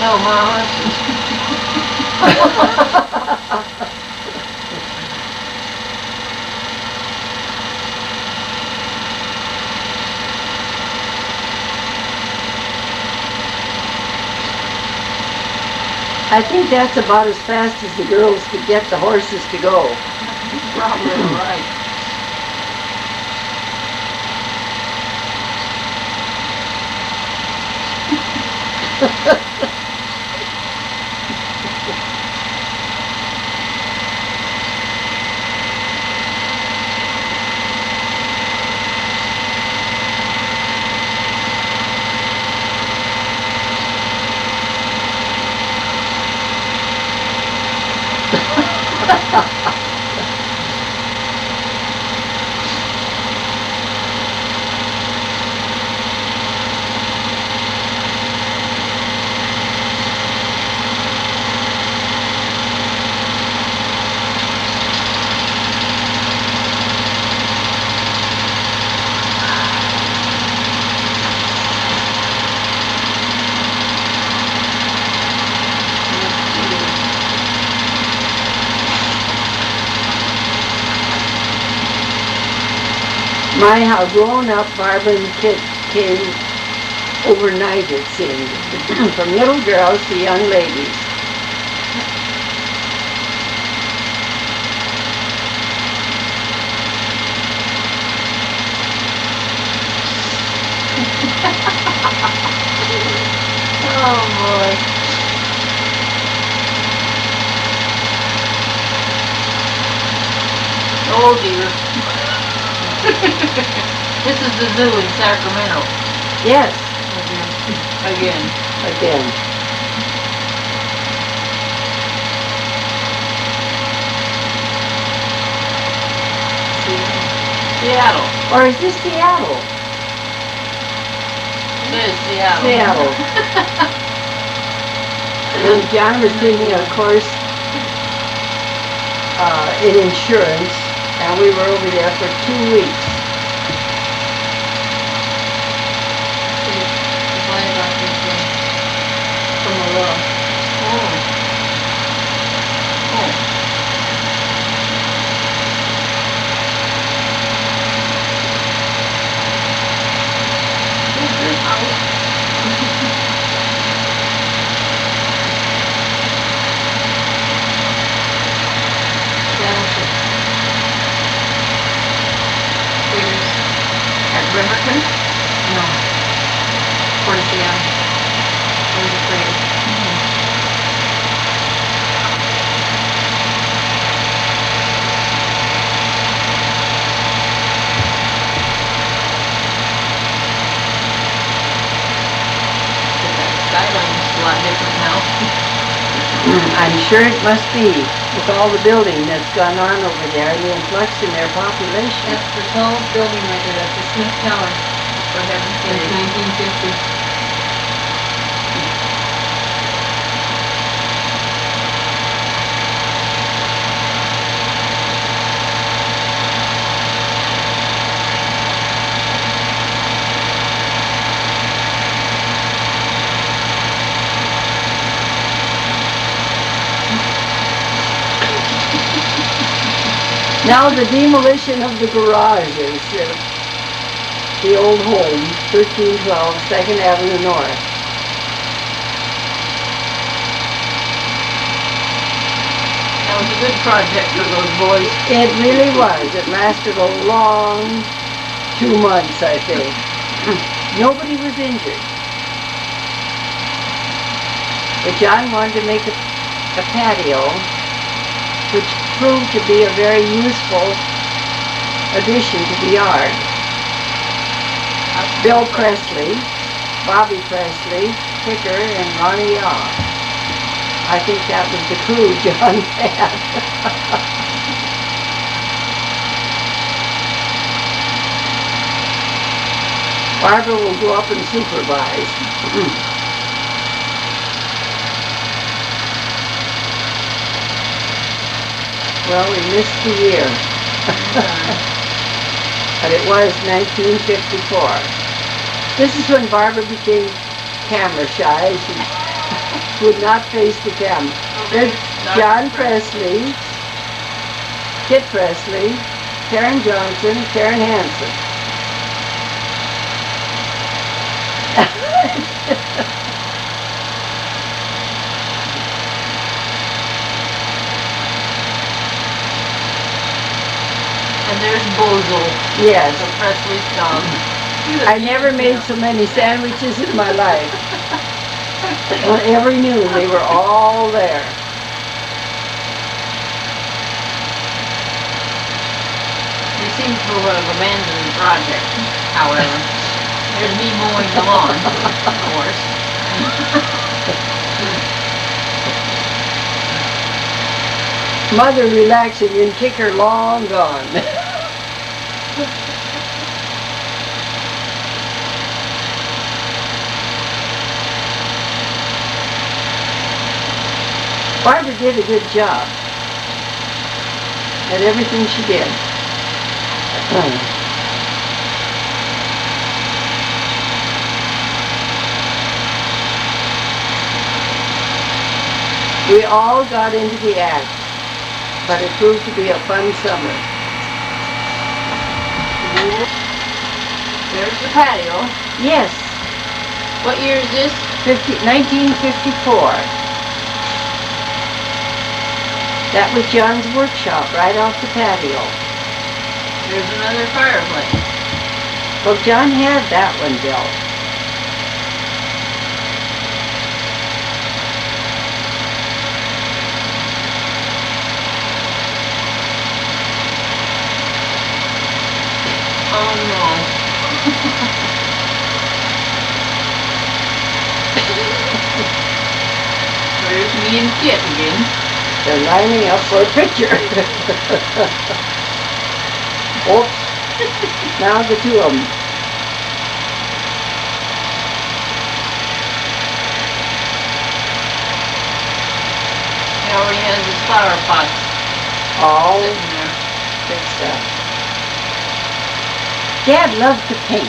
no, Mama. I think that's about as fast as the girls could get the horses to go. Probably right. My, how grown up Barbara and Kit came overnight, it seemed. From little girls to young ladies. Oh boy. Oh dear. This is the zoo in Sacramento. Yes, Again. again. Seattle. Or is this Seattle? It is Seattle. Seattle. And John was thinking, of course, in insurance, and we were over there for 2 weeks. Riverton? No. Portia. I was afraid. That skyline's a lot different now. I'm sure it must be, with all the building that's gone on over there and the influx in their population. That's the tallest building right there, that's the Smith Tower, For heaven's since sake. 1950. Now the demolition of the garages, the old home, 1312 2nd Avenue North. That was a good project for those boys. It really was. It lasted a long 2 months, I think. Nobody was injured. But John wanted to make a patio, which proved to be a very useful addition to the yard. Bill Presley, Bobby Presley, Picker, and Ronnie Yaw. I think that was the crew John had. Barbara will go up and supervise. Well, we missed the year. But it was 1954. This is when Barbara became camera shy. She would not face the camera. There's John Presley, Kit Presley, Karen Johnson, Karen Hansen. And there's Bozo, Yes. the Presley's dog. I never made so many sandwiches in my life. On every noon, they were all there. They seem to have abandoned the project, however. There's me mowing the lawn, of course. Mother relaxing and Kicker long gone. Barbara did a good job at everything she did. We all got into the act, but it proved to be a fun summer. There's the patio. Yes, What year is this? 1954. That was John's workshop right off the patio. There's another fireplace. Well, John had that one built. Oh no. There's me and Kit again. They're lining up for a picture. Oops. Now the two of them. He already has his flower pots All sitting there. good stuff. Dad loved to paint,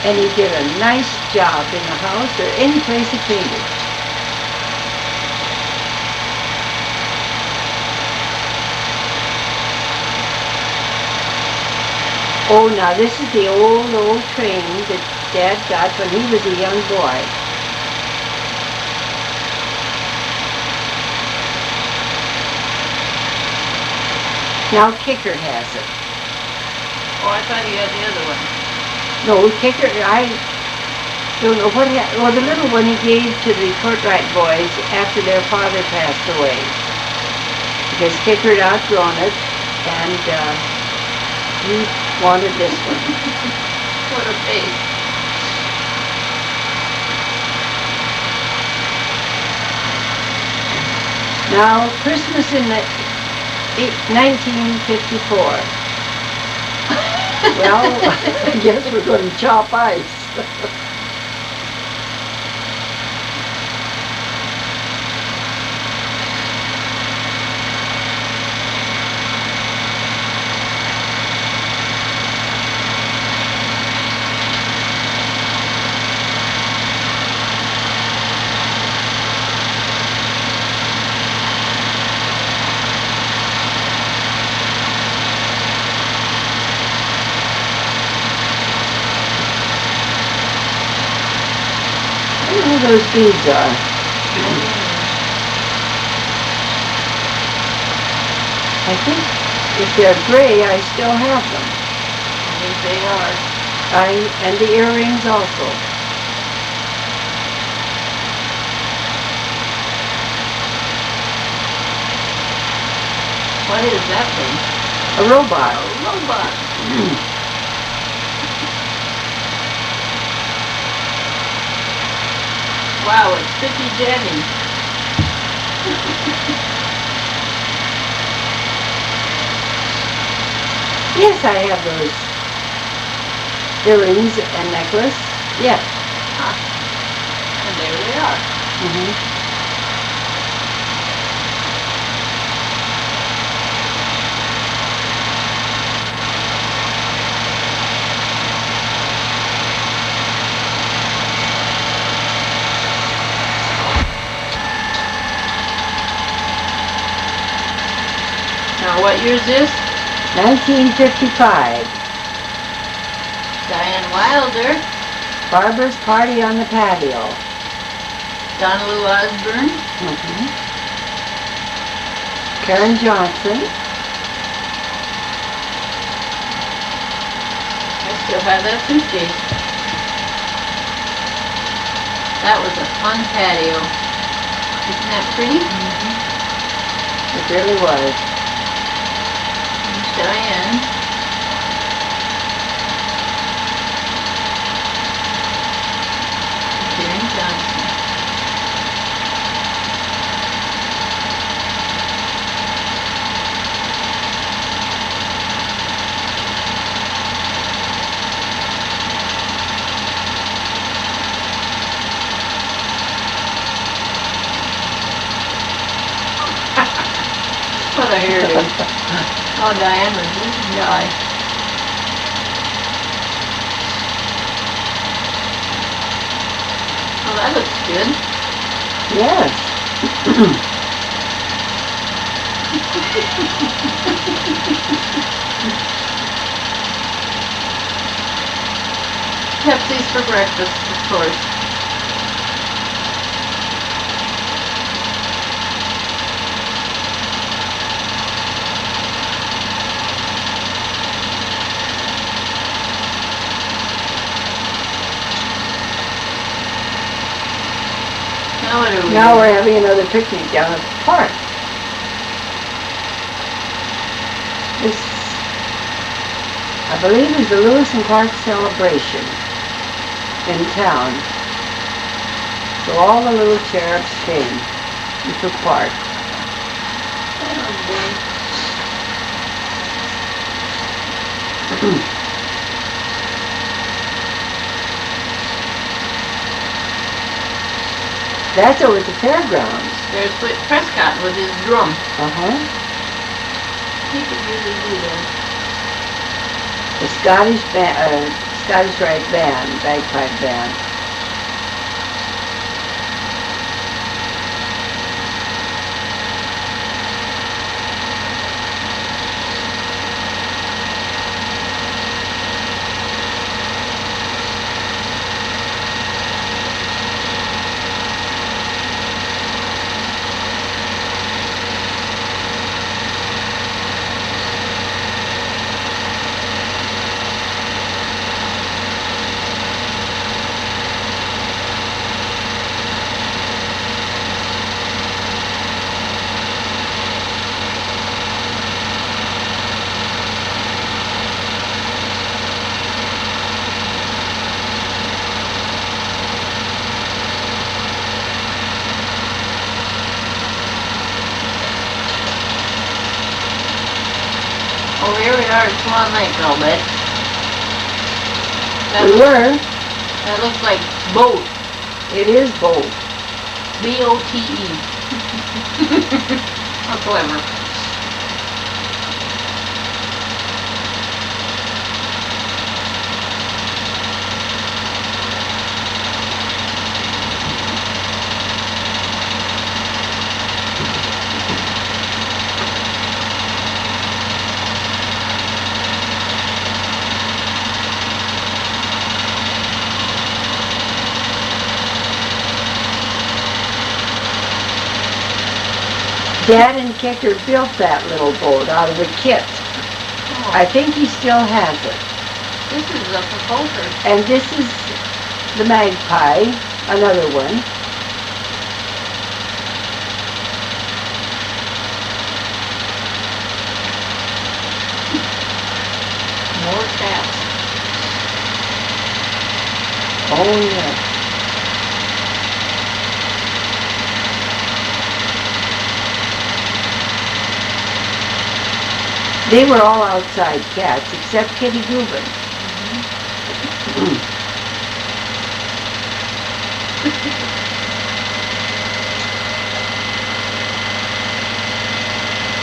and he did a nice job in the house or any place he painted. Oh, now this is the old train that Dad got when he was a young boy. Now Kicker has it. Oh, I thought he had the other one. No, Kicker, I don't know what happened. Well, the little one he gave to the Courtright boys after their father passed away. Because Kicker had outgrown it, and he wanted this one. What a face. Now, Christmas in the 1954. Well, I guess we're going to chop ice. Where those beads are. I think if they're gray, I still have them. I think they are. And the earrings also. What is that thing? A robot. A robot. Wow, it's 50 jetting. Yes, I have those earrings and necklace. Yes. And there they are. Mm-hmm. what year is this? 1955. Diane Wilder, Barbara's Party on the Patio. Donna Lou Osborne, Karen Johnson. I still have that suitcase. That was a fun patio. Isn't that pretty? It really was. There's Diane. Karen Johnson. What a hairdo. Oh, Diane was this guy. Oh, that looks good. Yes. Pepsi's for breakfast, of course. Now what are we Now doing? we're having another picnic down at the park. This, I believe, is the Lewis and Clark celebration in town. So all the little cherubs came and took part. That's over at the fairgrounds. There's Whit Prescott with his drum. He could really do that. The Scottish band, Scottish Rite Band, bagpipe band. Oh, here we are at Swan Lake, I'll bet. We were. That looks like boat. It is both. B-O-T-E. How clever. Dad and Kicker built that little boat out of a kit. Oh, I think he still has it. this is a proposal. And this is the Magpie, another one. More cats. Oh, yeah. They were all outside cats, except Kitty Goobin.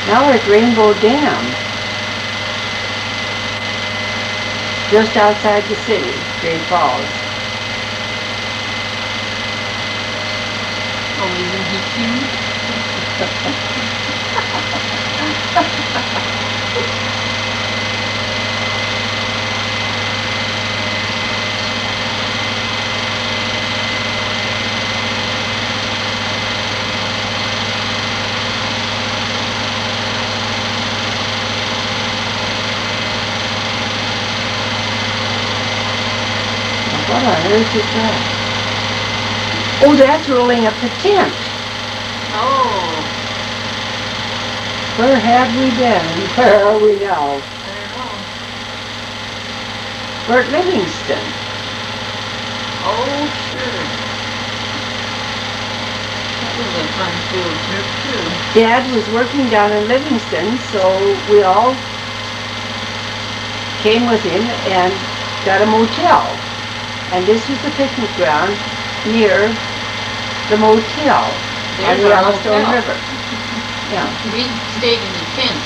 Now we're at Rainbow Dam, just outside the city, Great Falls. Oh, isn't he cute? What on earth is that? Oh, that's rolling up the tent. Oh, Where have we been? Where are we now? I don't know. We're at Livingston. Oh, sure. That was a fun field trip too. Dad was working down in Livingston, so we all came with him and got a motel. And this was the picnic ground near the motel on There's the our Yellowstone motel. River. Yeah. We stayed in the tent.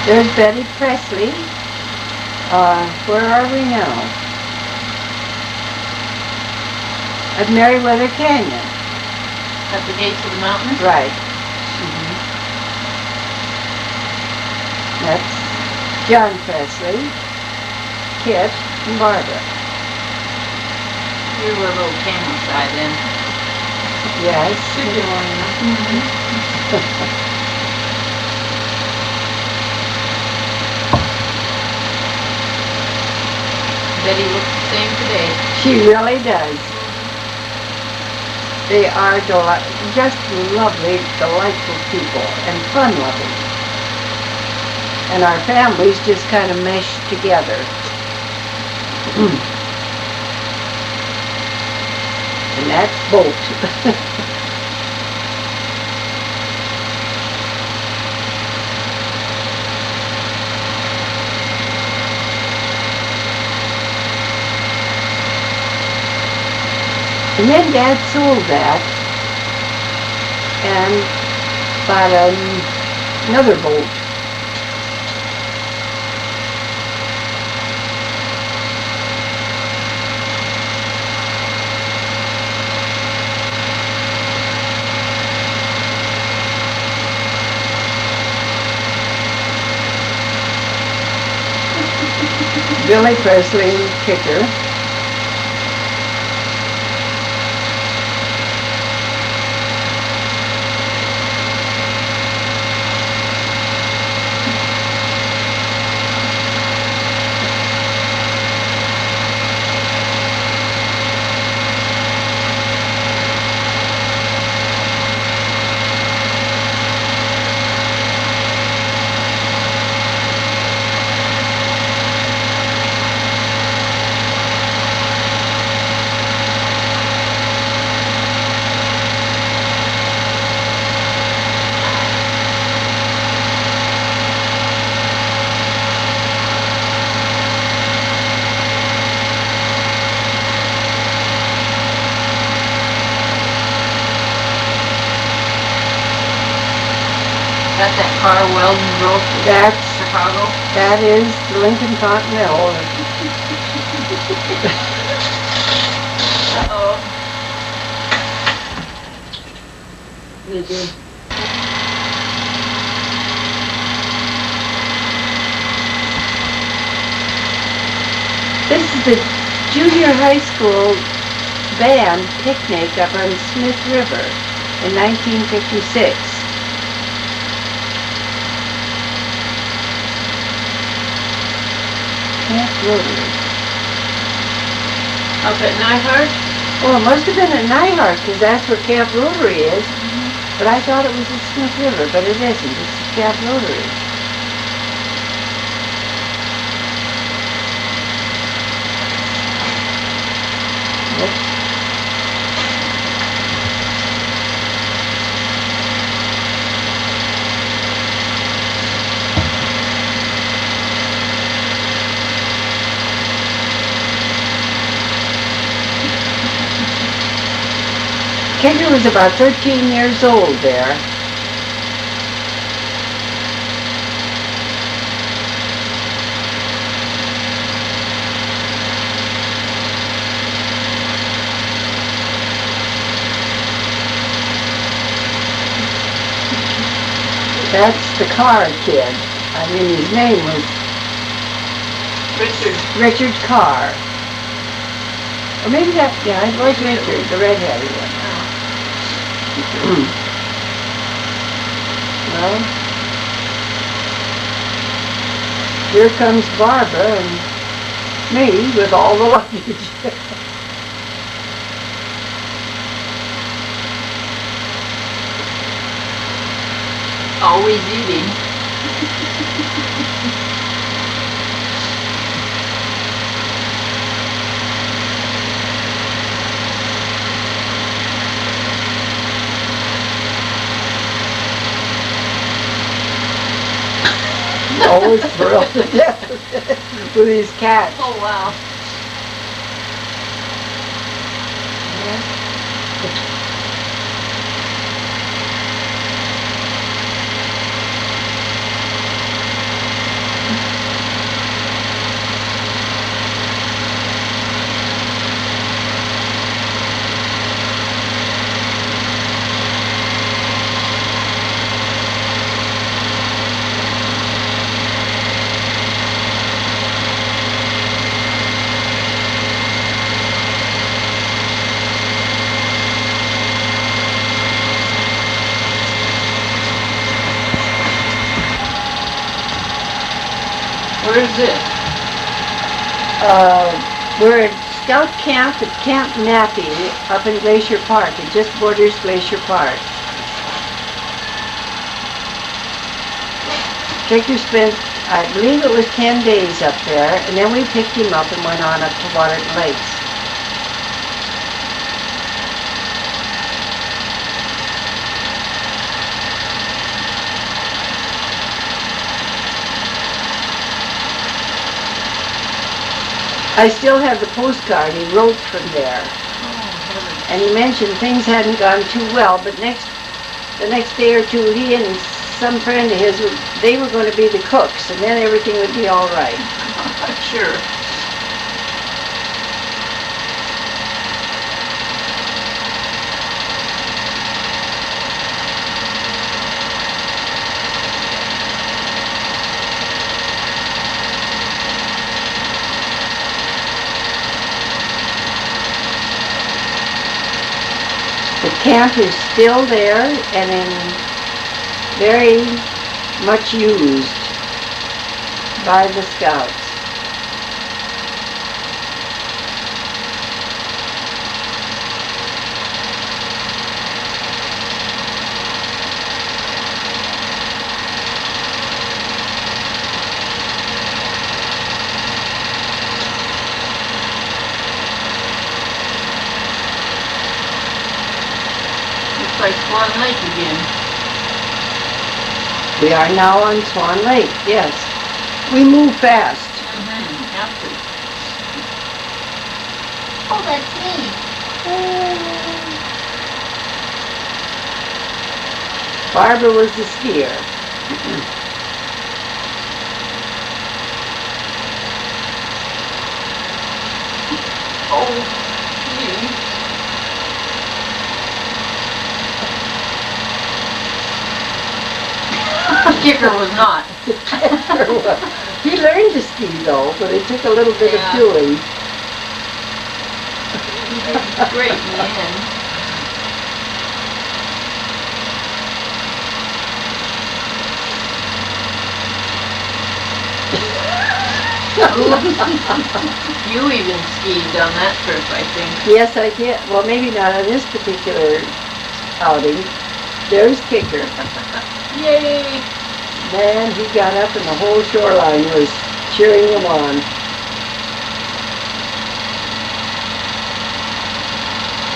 There's Betty Presley. Where are we now? At Meriwether Canyon. At the gates of the mountain. Right. That's John Presley, Kit, and Barbara. We were a little camel shy then. Yes. Betty looks the same today. She really does. They are just lovely, delightful people and fun-loving. And our families just kind of mesh together. And that's boat. And then Dad sold that and bought another boat. Billy Presley, kicker. Got that car Weldon drove to That's Chicago. That is the Lincoln Continental. Uh-oh. They did. This is the junior high school band picnic up on Smith River in 1956. Camp Rotary. Up at Nyhart? Well, it must have been at Nyhart, because that's where Camp Rotary is. But I thought it was at Smith River, but it isn't. It's Camp Rotary. Oops. Kendra was about 13 years old there. That's the Carr kid. I mean, his name was Richard Carr. Or maybe that, yeah, it was Richard, the red-headed one. Well, here comes Barbara and me with all the luggage. Always eating. Always thrilled to death with his cat. Oh, wow. Where is this? We're at Scout Camp at Camp Nappy up in Glacier Park. It just borders Glacier Park. Kicker spent, I believe it was 10 days up there, and then we picked him up and went on up to Waterton Lakes. I still have the postcard he wrote from there. And he mentioned things hadn't gone too well, but the next day or two, he and some friend of his, they were going to be the cooks, and then everything would be all right. Sure. The camp is still there and very much used by the Scouts. Like Swan Lake again. We are now on Swan Lake, yes. We move fast. Have to. Oh, that's me. Barbara was the skier. Oh, you. Kicker was not. He learned to ski though, but it took a little bit of doing. He did great in the end. You even skied on that trip, I think. Yes, I did. Well, maybe not on this particular outing. There's Kicker. Yay! Man, he got up and the whole shoreline was cheering him on.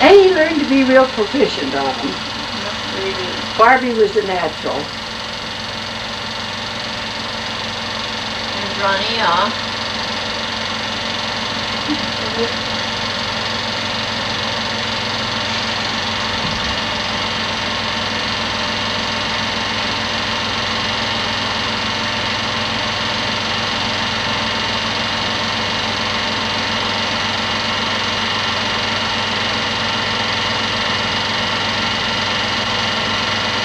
And he learned to be real proficient on them. Barbie was a natural. There's Ronnie off.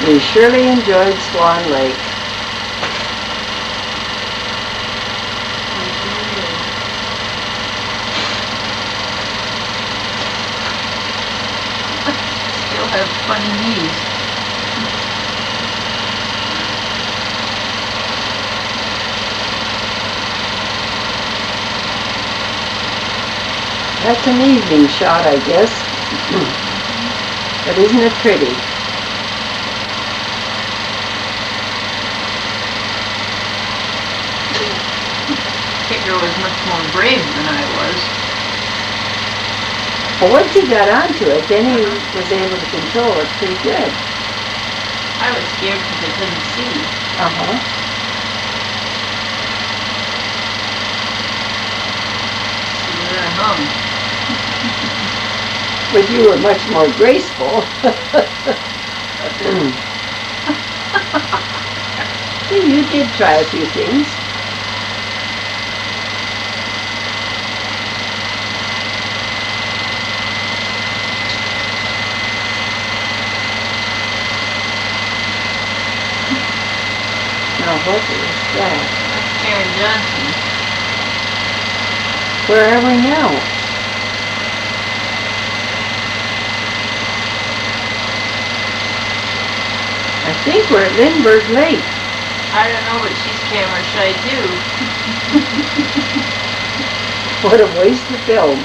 We surely enjoyed Swan Lake. Still have funny knees. That's an evening shot, I guess. But isn't it pretty? Kicker was much more brave than I was. Well, once he got onto it, then he was able to control it pretty good. I was scared because I couldn't see. Uh-huh. See where I hung. But you were much more graceful. You did try a few things. Now what is that? That's Karen Johnson. Where are we now? I think we're at Lindbergh Lake. I don't know, but she's camera shy too. What a waste of film.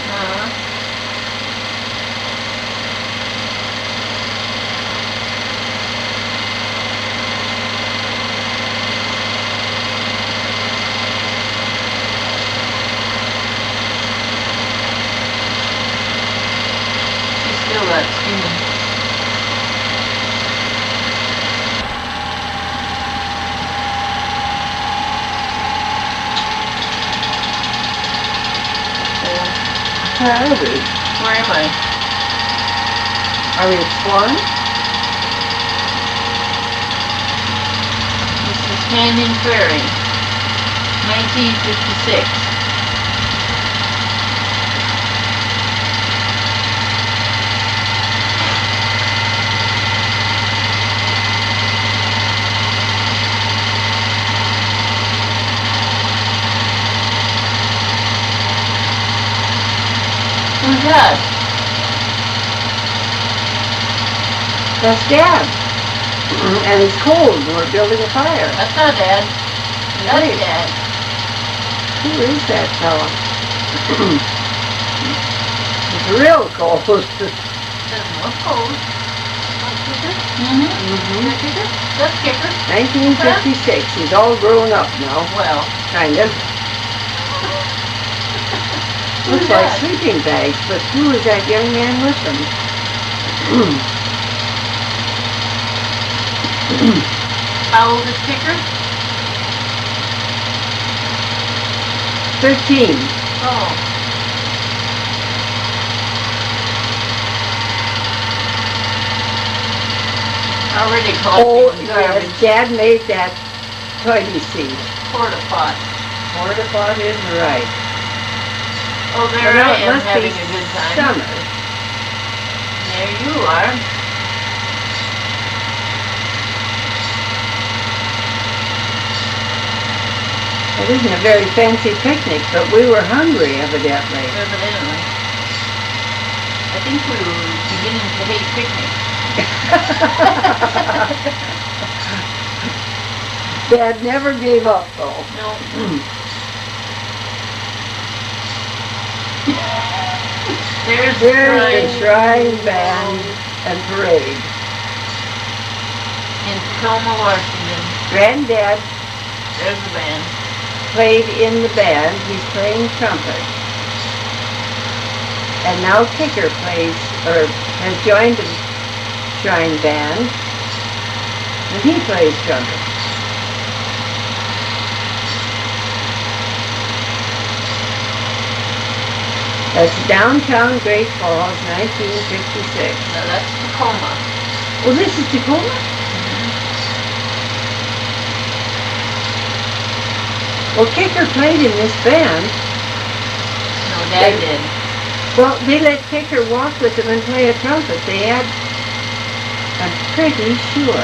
She's still that skinny. Where are we? Where am I? Are we at Swan? This is Canyon Ferry, 1956. Who's that? That's Dad. And it's cold and we're building a fire. That's not Dad. That's Right. Dad. Who is that fella? It's real cold. Doesn't look cold. Mhm. That Kicker? That's Kicker. 1956. He's all grown up now. Well, Kind of. who's Looks like that? sleeping bags, but who is that young man with them? How old is Kicker? 13. Oh. Already Oh, collecting yes, garbage. Dad made that toilet seat. Porta pot. Porta pot is right. Oh, there Well, I it am must having be a good time. summer. There you are. It isn't a very fancy picnic, but we were hungry, evidently. Evidently. I think we were beginning to hate picnics. Dad never gave up, though. No. There's There's the Shrine Band and Parade. in Tacoma, Washington. Granddad There's the band. played in the band. He's playing trumpet. And now Kicker plays, or has joined the Shrine Band, and he plays trumpet. That's downtown Great Falls, 1956. No, that's Tacoma. Well, this is Tacoma? Well, Kicker played in this band. No, Dad did. Well, they let Kicker walk with them and play a trumpet. They had, I'm pretty sure.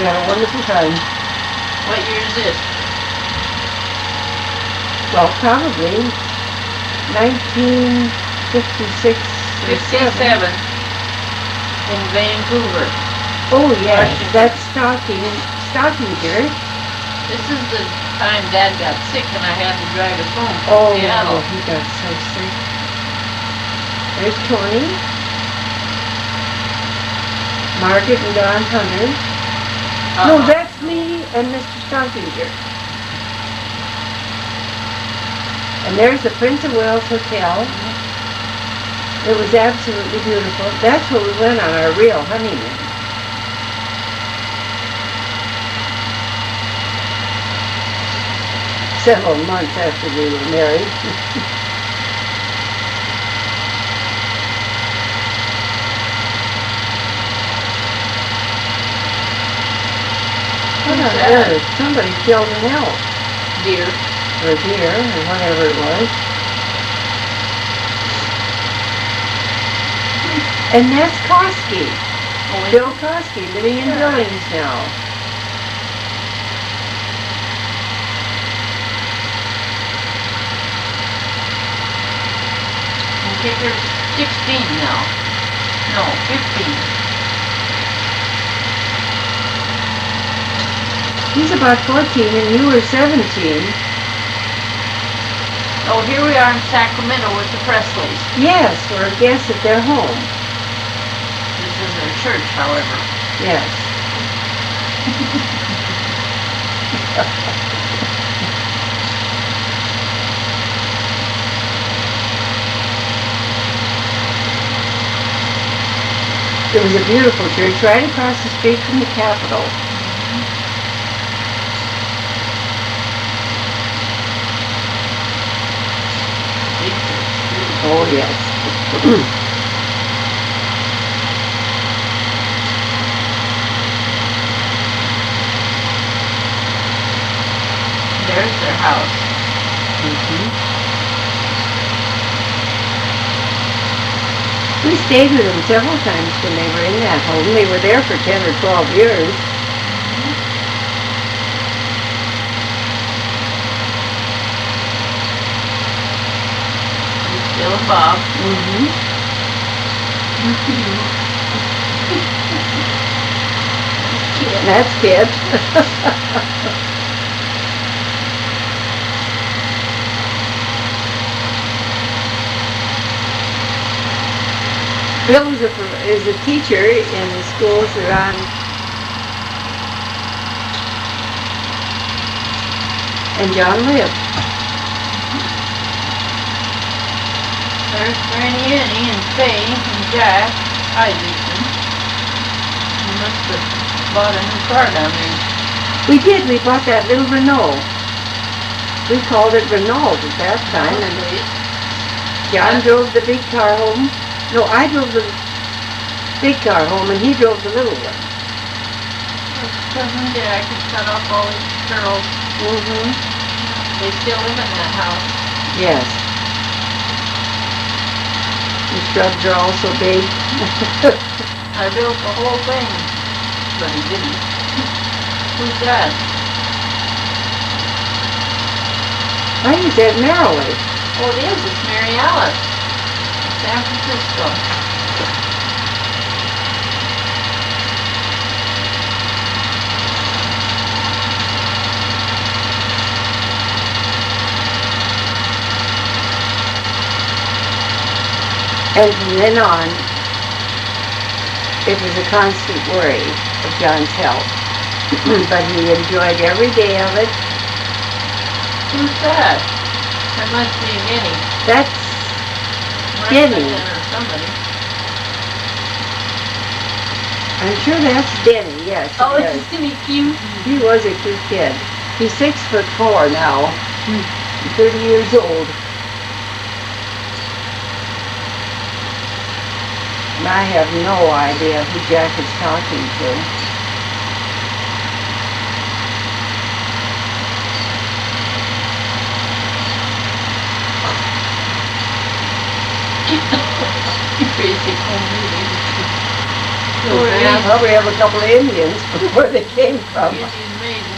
We had a wonderful time. What year is this? Well, probably 1956 or 57 in Vancouver. Oh, yes, Washington. that's Stockinger. This is the time Dad got sick and I had to drive us home from Oh, Seattle. he got so sick. There's Tony. Margaret and Don Hunter. No, that's me and Mr. Stockinger. And there's the Prince of Wales Hotel. It was absolutely beautiful. That's where we went on our real honeymoon. Several months after we were married. What on earth? Somebody killed an elk. Deer. Or a deer, or whatever it was. And that's Kosky. Oh, Bill Kosky, living in Billings now. Kicker's 16 now. No, 15. He's about 14 and you were 17. Oh, here we are in Sacramento with the Presleys. Yes, we're a guest at their home. This is their church, however. Yes. It was a beautiful church right across the street from the Capitol. Big church. Oh, yes. There's their house. We stayed with them several times when they were in that home. They were there for 10 or 12 years. Bill and Bob. That's Kid. Bill is a teacher in the schools around and John lived. There's Granny Annie and Faye and Jack Isaacson. We must have bought a new car down there. We did. We bought that little Renault. We called it Renault at that time. And John drove the big car home. No, I drove the big car home and he drove the little one. Cousin Jack has cut off all his curls. They still live in that house. Yes. The shrubs are also big. I built the whole thing, but he didn't. Who's that? I think it's Merrily. Oh, it is. It's Mary Alice. San Francisco. And from then on, it was a constant worry of John's health. But he enjoyed every day of it. Who's that? That must be Minnie. That's Denny. Or somebody. I'm sure that's Denny, yes. Oh, yes. isn't he cute? He was a cute kid. He's 6'4" now. 30 years old. And I have no idea who Jack is talking to. Crazy. Well, they probably have a couple of Indians where they came from. Using maiden.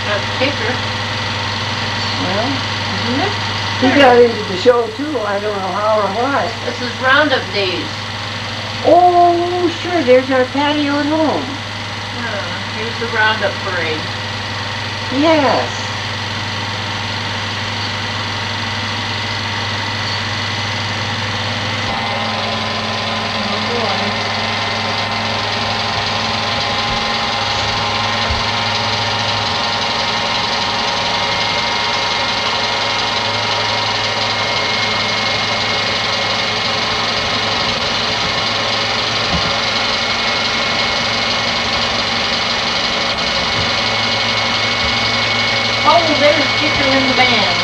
That's kicker, Well, isn't it? he got into the show too. I don't know how or why. This is roundup days. Oh, sure. There's our patio at home. Here's the roundup parade. Yes. Oh boy. Oh, there's kicker in the band.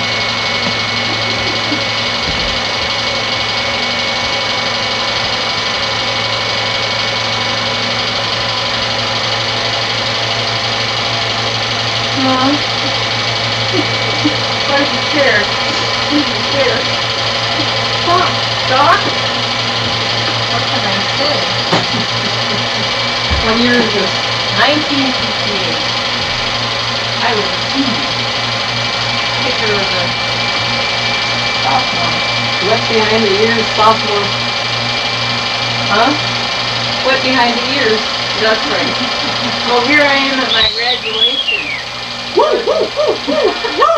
Huh? Where's the chair? Where's the chair? Huh? Doc? What can I say? What year is this? 1968. I was a senior. Kicker was a sophomore. Wet behind the ears, sophomore. Huh? Wet behind the ears. That's right. Well, here I am at my graduation. Woo, woo, woo, woo, woo!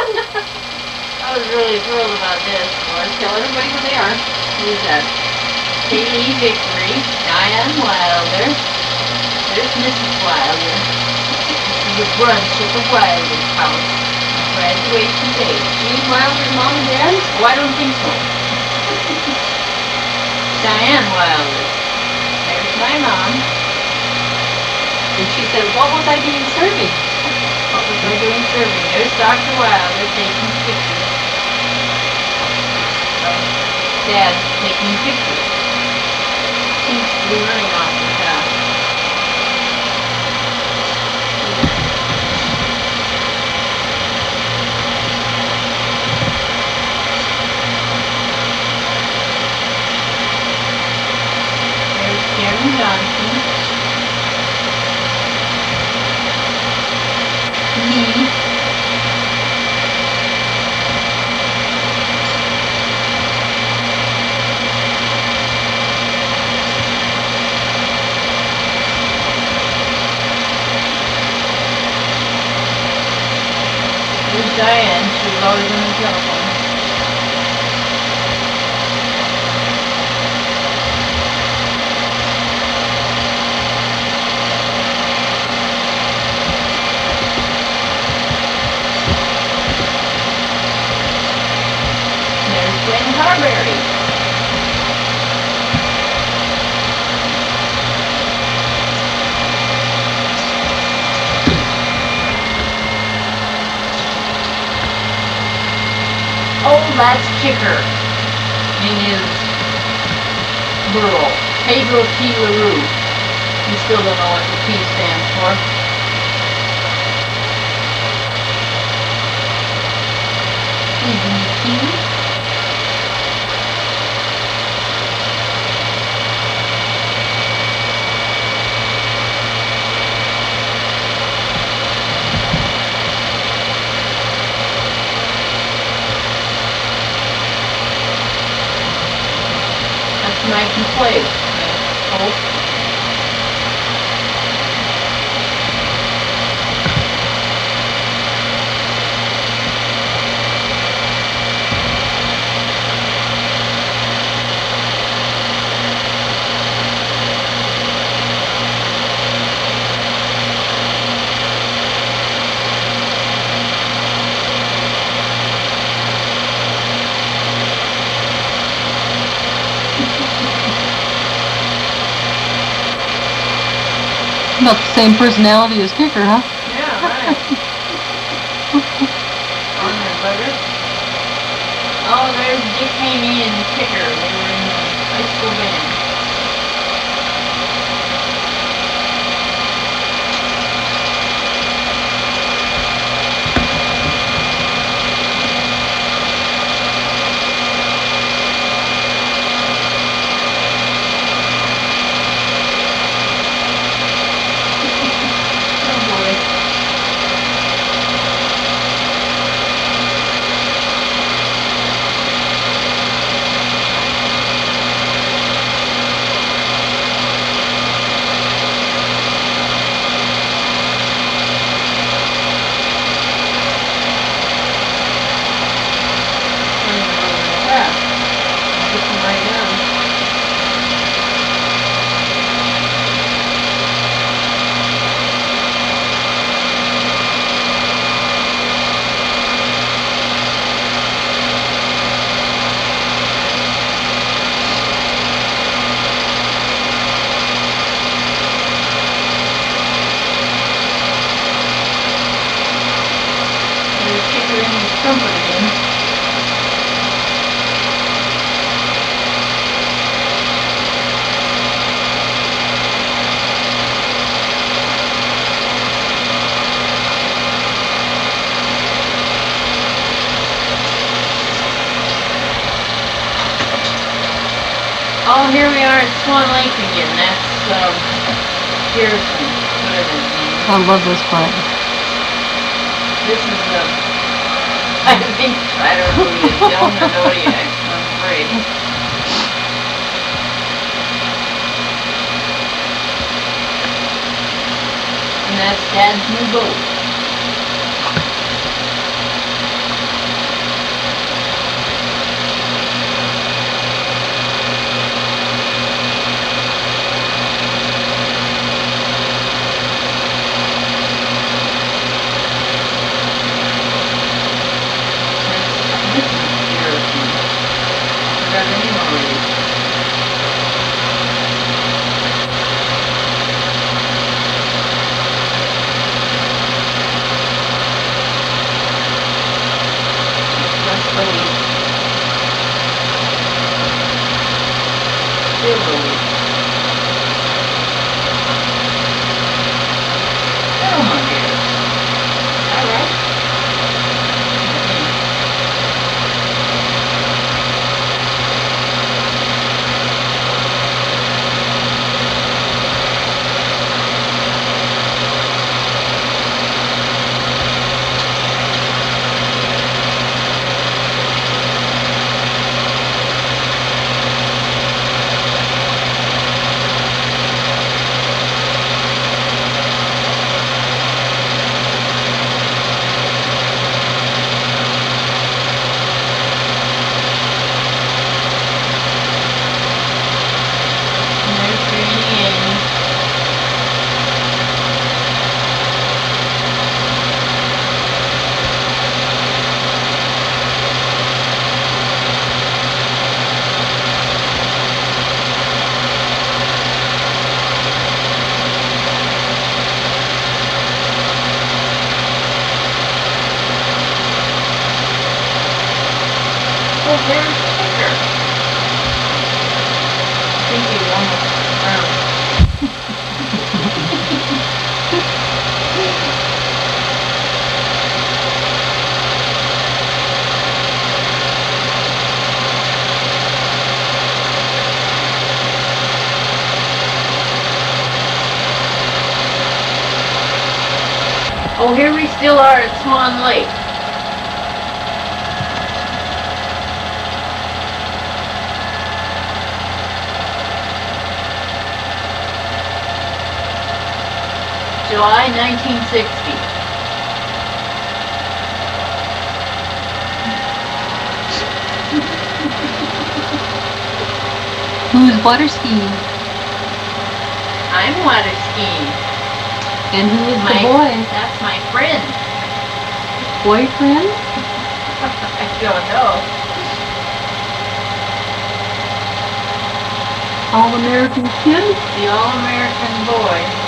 I was really thrilled about this. Tell everybody who they are. Who's that? Kaylee Vickery, Diane Wilder. There's Mrs. Wilder. This is a brunch at the Wilder house. Graduation day. Gene Wilder's mom and dad? Oh, I don't think so. Diane Wilder. There's my mom. And she said, what was I doing serving? What was I doing serving? There's Dr. Wilder taking pictures. Dad taking pictures. Seems to be running off the top. There's Karen Johnson. Me. There's Diane. She was always on the telephone. There's Gwen Carberry. Oh, that's Kicker in his burl. Pedro T. LaRue. You still don't know what the P stands for. Isn't it cute? That's Mike and Play. Oh. Not the same personality as Kicker, huh? Yeah, right. On there, butter. Oh, there's Dick Haney and Kicker. They were in the high school band. comforting. Oh, here we are at Swan Lake again. That's Pearson, whatever his name is. I love this part. This is I think, I don't know who it is, Dylan or Zodiac, I'm afraid. And that's Dad's new boat. Oh, here we still are at Swan Lake. July 1960. Who's water skiing? I'm water skiing. And who is the boy? That's my friend. Boyfriend? I don't know. All-American kid? The All-American boy.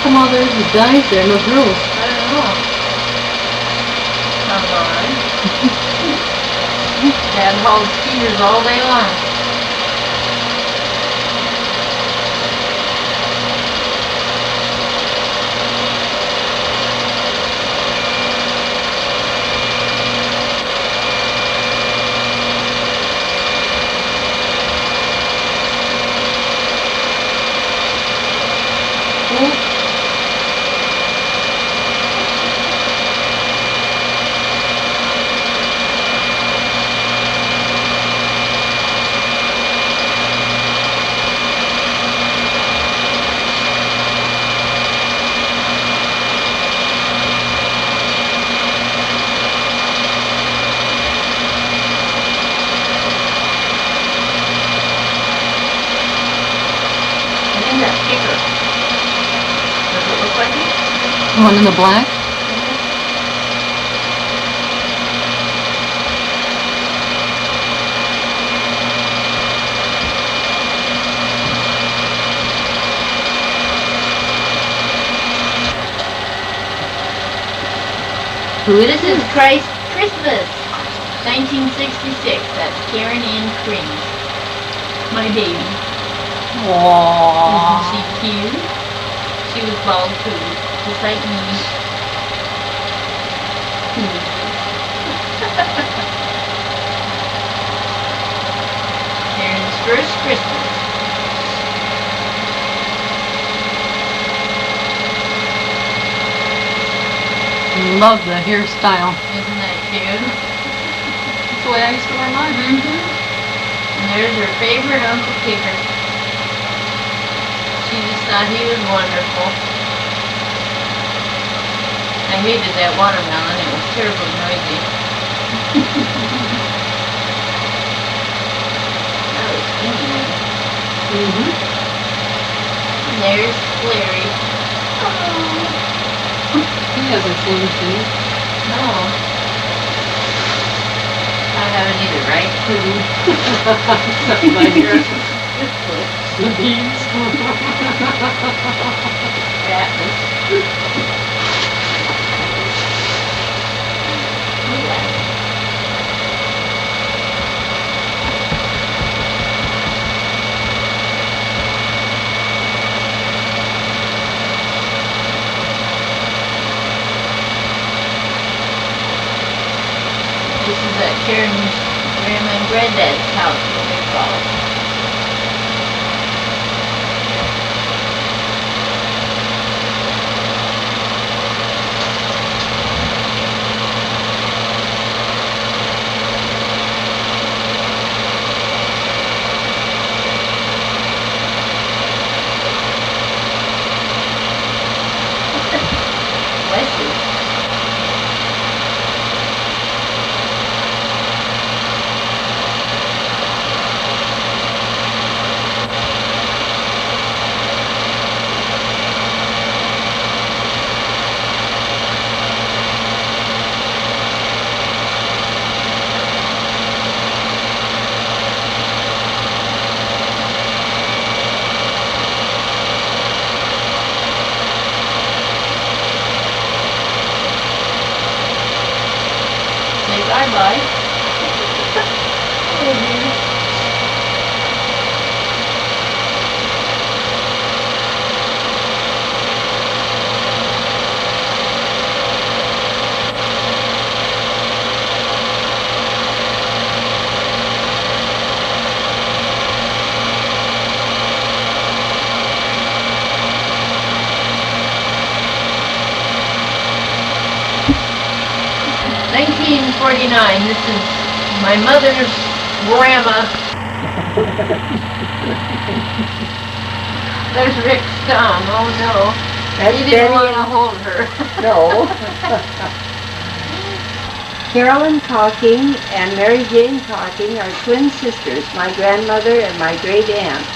Come on, there's the guys there, no girls. I don't know. Sounds alright. Dad hauls skiers all day long. The one in the black? This is Christ Christmas, 1966. That's Karen Ann Curtis, my baby. Aww. Isn't she cute? She was bald too, just like me. Karen's first Christmas. Love the hairstyle. Isn't that cute? That's the way I used to wear mine. And there's her favorite Uncle Kicker. She just thought he was wonderful. I hated that watermelon. It was terribly noisy. That was singing. And there's Larry. He hasn't seen anything. No. I haven't either, right? Except my hair. The beads. This is at Karen's grandma and granddad's house when we call. Bless you. Say bye-bye. Oh, dear. $19.49. This is my mother's grandma. There's Rick's thumb. Oh no. That's He didn't Betty want to and- hold her. No. Carolyn Talking and Mary Jane Talking are twin sisters, my grandmother and my great aunt.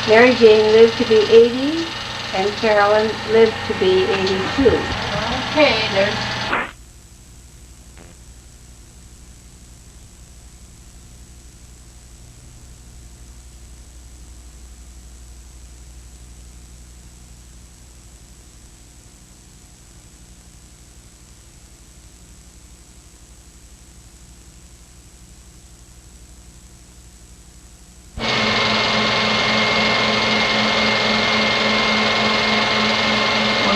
Mary Jane lived to be 80 and Carolyn lived to be 82. Okay, there's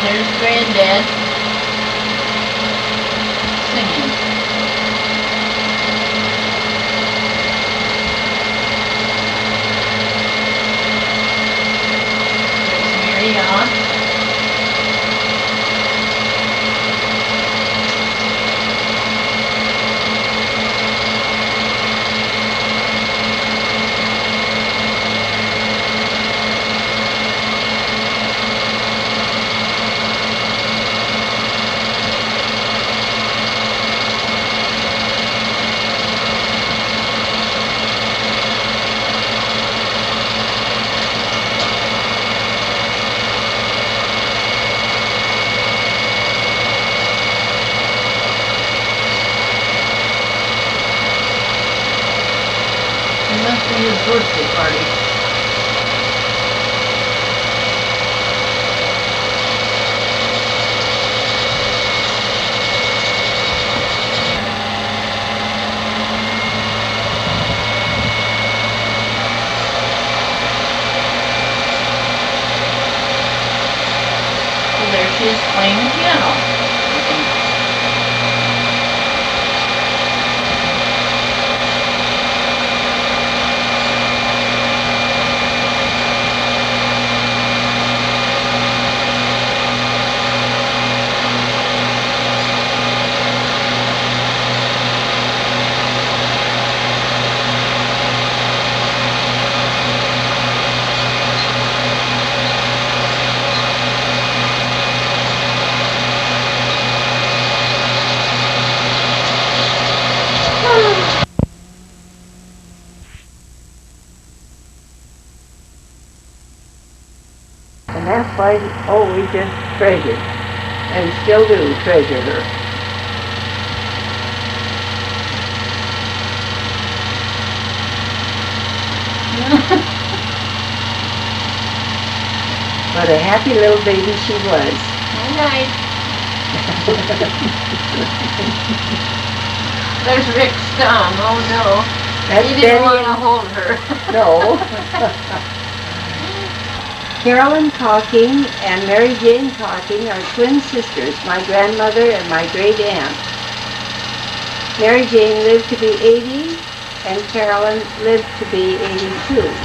there's Granddad. for your birthday party. Well, there she is playing the piano. I think. And that's why, oh, we just treasured, and still do treasure her. What a happy little baby she was. Good night. There's Rick's thumb. Oh no. That's He didn't want to Betty. hold her. No. Carolyn Cocking and Mary Jane Cocking are twin sisters, my grandmother and my great aunt. Mary Jane lived to be 80 and Carolyn lived to be 82.